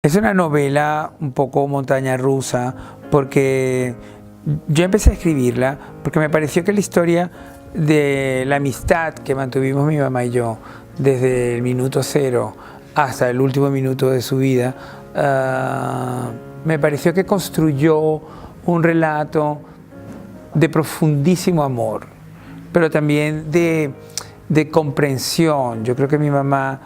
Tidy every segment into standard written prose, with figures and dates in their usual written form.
Es una novela un poco montaña rusa porque yo empecé a escribirla porque me pareció que la historia de la amistad que mantuvimos mi mamá y yo desde el minuto cero hasta el último minuto de su vida, me pareció que construyó un relato de profundísimo amor, pero también de comprensión. Yo creo que mi mamá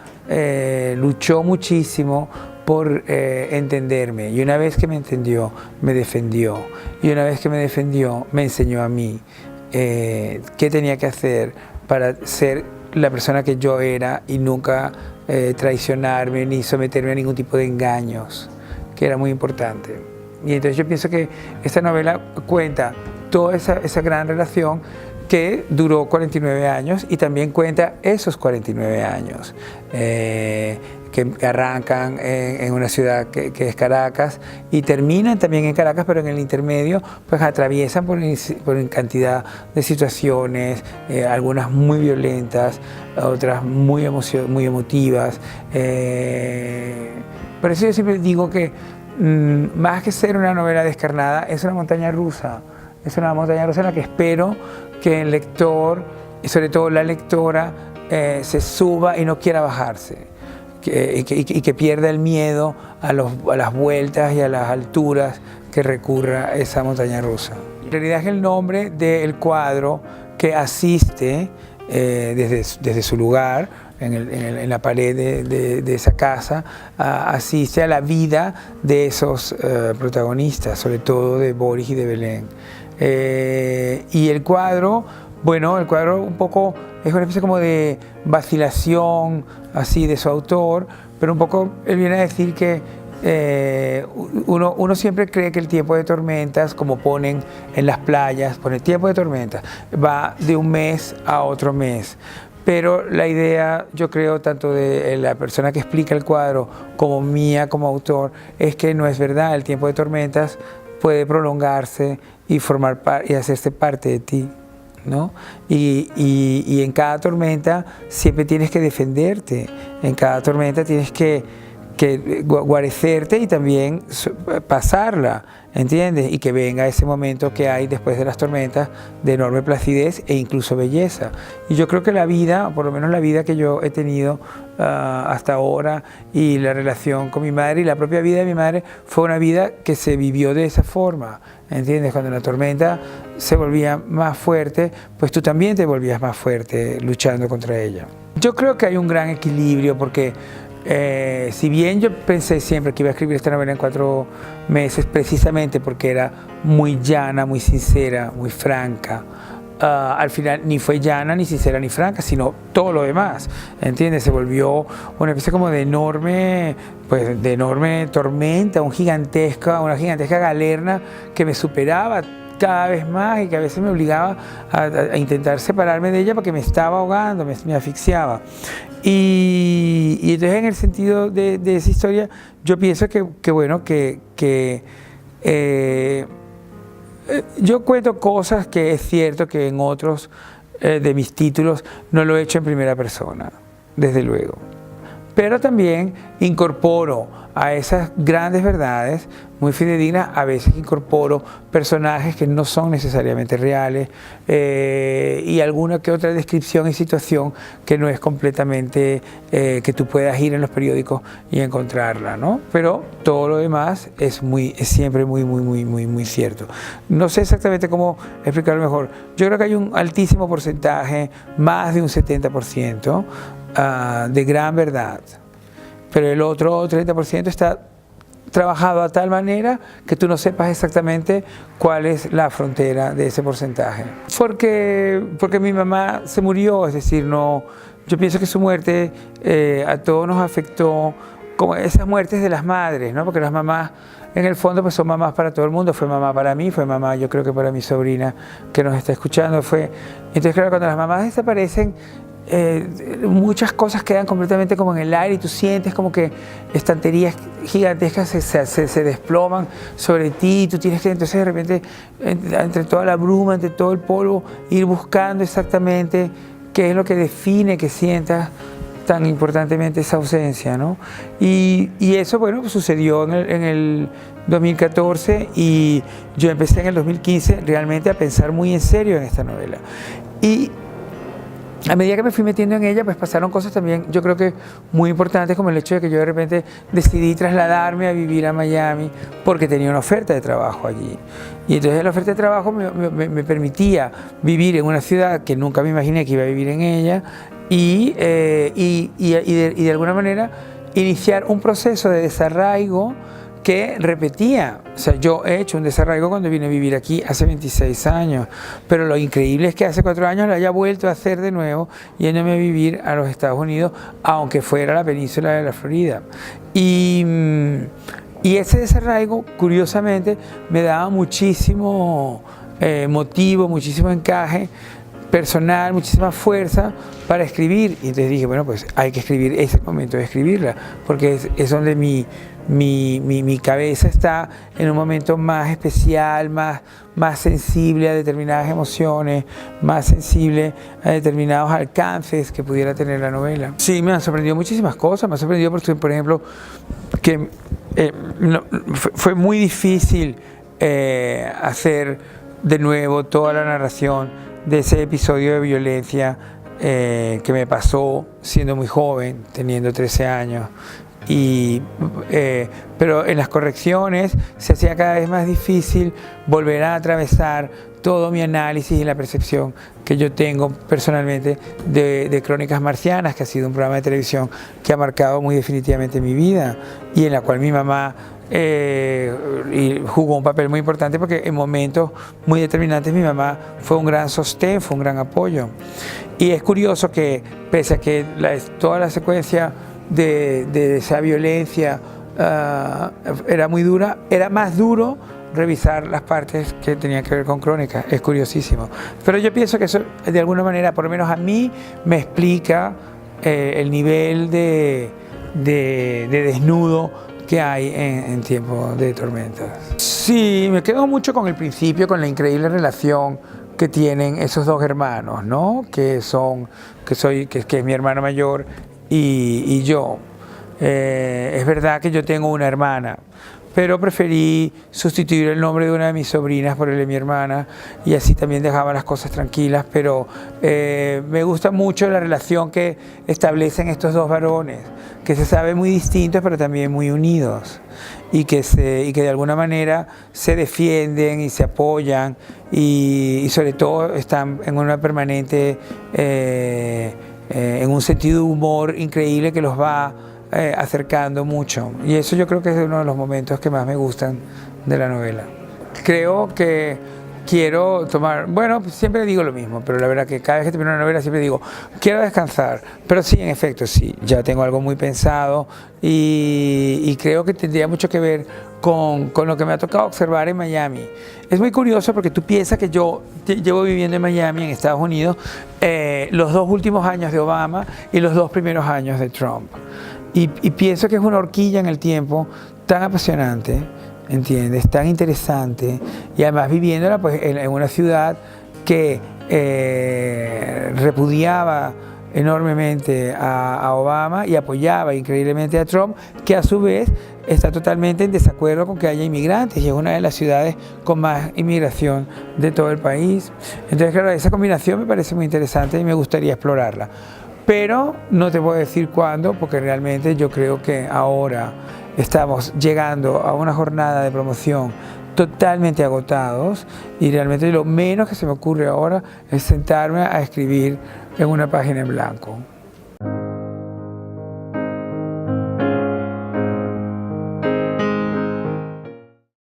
luchó muchísimo por entenderme, y una vez que me entendió, me defendió, y una vez que me defendió, me enseñó a mí qué tenía que hacer para ser la persona que yo era y nunca traicionarme ni someterme a ningún tipo de engaños, que era muy importante. Y entonces yo pienso que esta novela cuenta toda esa gran relación que duró 49 años y también cuenta esos 49 años que arrancan en una ciudad que es Caracas y terminan también en Caracas, pero en el intermedio pues atraviesan por cantidad de situaciones, algunas muy violentas, otras muy emotivas. Por eso yo siempre digo que más que ser una novela descarnada, es una montaña rusa. Es una montaña rusa en la que espero que el lector, y sobre todo la lectora, se suba y no quiera bajarse, y que pierda el miedo a las vueltas y a las alturas que recurra esa montaña rusa. En realidad es el nombre del cuadro que asiste desde su lugar, en la pared de esa casa, asiste a la vida de esos protagonistas, sobre todo de Boris y de Belén. Y el cuadro, bueno, el cuadro un poco es una especie como de vacilación así de su autor, pero un poco él viene a decir que uno siempre cree que el tiempo de tormentas, como ponen en las playas, pone tiempo de tormentas, va de un mes a otro mes. Pero la idea, yo creo, tanto de la persona que explica el cuadro como mía como autor, es que no es verdad. El tiempo de tormentas puede prolongarse y y hacerse parte de ti, ¿no? Y en cada tormenta siempre tienes que defenderte, en cada tormenta tienes que guarecerte y también pasarla, ¿entiendes? Y que venga ese momento que hay después de las tormentas de enorme placidez e incluso belleza. Y yo creo que la vida, por lo menos la vida que yo he tenido hasta ahora, y la relación con mi madre y la propia vida de mi madre, fue una vida que se vivió de esa forma, ¿entiendes? Cuando la tormenta se volvía más fuerte, pues tú también te volvías más fuerte luchando contra ella. Yo creo que hay un gran equilibrio porque si bien yo pensé siempre que iba a escribir esta novela en 4 meses, precisamente porque era muy llana, muy sincera, muy franca, al final ni fue llana, ni sincera, ni franca, sino todo lo demás, ¿entiendes? Se volvió una especie como de enorme tormenta, una gigantesca galerna que me superaba cada vez más y que a veces me obligaba a intentar separarme de ella porque me estaba ahogando, me asfixiaba. Y entonces, en el sentido de esa historia, yo pienso yo cuento cosas que es cierto que en otros de mis títulos no lo he hecho en primera persona, desde luego. Pero también incorporo a esas grandes verdades muy fidedignas, a veces incorporo personajes que no son necesariamente reales y alguna que otra descripción y situación que no es completamente que tú puedas ir en los periódicos y encontrarla, ¿no? Pero todo lo demás es siempre muy cierto. No sé exactamente cómo explicarlo mejor. Yo creo que hay un altísimo porcentaje, más de un 70%, de gran verdad, pero el otro 30% está trabajado a tal manera que tú no sepas exactamente cuál es la frontera de ese porcentaje. Porque mi mamá se murió, es decir, yo pienso que su muerte a todos nos afectó, como esas muertes de las madres, ¿no? Porque las mamás en el fondo pues son mamás para todo el mundo. Fue mamá para mí, fue mamá yo creo que para mi sobrina que nos está escuchando. Entonces claro, cuando las mamás desaparecen, muchas cosas quedan completamente como en el aire y tú sientes como que estanterías gigantescas se desploman sobre ti y tú tienes que entonces de repente entre toda la bruma, entre todo el polvo, ir buscando exactamente qué es lo que define que sientas tan importantemente esa ausencia, ¿no? Y eso, bueno, sucedió en el 2014 y yo empecé en el 2015 realmente a pensar muy en serio en esta novela. Y a medida que me fui metiendo en ella, pues pasaron cosas también, yo creo que muy importantes, como el hecho de que yo de repente decidí trasladarme a vivir a Miami porque tenía una oferta de trabajo allí. Y entonces la oferta de trabajo me permitía vivir en una ciudad que nunca me imaginé que iba a vivir en ella y de alguna manera iniciar un proceso de desarraigo que repetía. O sea, yo he hecho un desarraigo cuando vine a vivir aquí hace 26 años, pero lo increíble es que hace 4 años lo haya vuelto a hacer de nuevo, yéndome a vivir a los Estados Unidos, aunque fuera la península de la Florida. Y ese desarraigo, curiosamente, me daba muchísimo motivo, muchísimo encaje personal, muchísima fuerza para escribir. Y entonces dije, bueno, pues hay que escribir, es el momento de escribirla, porque es donde mi cabeza está en un momento más especial, más sensible a determinadas emociones, más sensible a determinados alcances que pudiera tener la novela. Sí, me han sorprendido muchísimas cosas. Me ha sorprendido, por ejemplo, que fue muy difícil hacer de nuevo toda la narración de ese episodio de violencia que me pasó siendo muy joven, teniendo 13 años. Pero en las correcciones se hacía cada vez más difícil volver a atravesar todo mi análisis y la percepción que yo tengo personalmente de Crónicas Marcianas, que ha sido un programa de televisión que ha marcado muy definitivamente mi vida y en la cual mi mamá jugó un papel muy importante, porque en momentos muy determinantes mi mamá fue un gran sostén, fue un gran apoyo. Y es curioso que pese a que toda la secuencia de esa violencia era muy dura, era más duro revisar las partes que tenían que ver con Crónicas. Es curiosísimo. Pero yo pienso que eso, de alguna manera, por lo menos a mí, me explica el nivel de desnudo que hay en tiempos de tormentas. Sí, me quedo mucho con el principio, con la increíble relación que tienen esos dos hermanos, ¿no? Que es mi hermano mayor y yo. Es verdad que yo tengo una hermana, pero preferí sustituir el nombre de una de mis sobrinas por el de mi hermana, y así también dejaba las cosas tranquilas. Pero me gusta mucho la relación que establecen estos dos varones, que se saben muy distintos pero también muy unidos, y que de alguna manera se defienden y se apoyan, y sobre todo están en una permanente, en un sentido de humor increíble que los va acercando mucho, y eso yo creo que es uno de los momentos que más me gustan de la novela. Creo que quiero tomar, bueno, siempre digo lo mismo, pero la verdad que cada vez que termino una novela siempre digo, quiero descansar, pero sí, en efecto, sí, ya tengo algo muy pensado, y creo que tendría mucho que ver con lo que me ha tocado observar en Miami. Es muy curioso porque tú piensas que yo llevo viviendo en Miami, en Estados Unidos, los 2 últimos años de Obama y los 2 primeros años de Trump. Y pienso que es una horquilla en el tiempo tan apasionante, ¿entiendes? Tan interesante, y además viviéndola pues en una ciudad que repudiaba enormemente a Obama y apoyaba increíblemente a Trump, que a su vez está totalmente en desacuerdo con que haya inmigrantes, y es una de las ciudades con más inmigración de todo el país. Entonces, claro, esa combinación me parece muy interesante y me gustaría explorarla. Pero no te puedo decir cuándo, porque realmente yo creo que ahora estamos llegando a una jornada de promoción totalmente agotados, y realmente lo menos que se me ocurre ahora es sentarme a escribir en una página en blanco.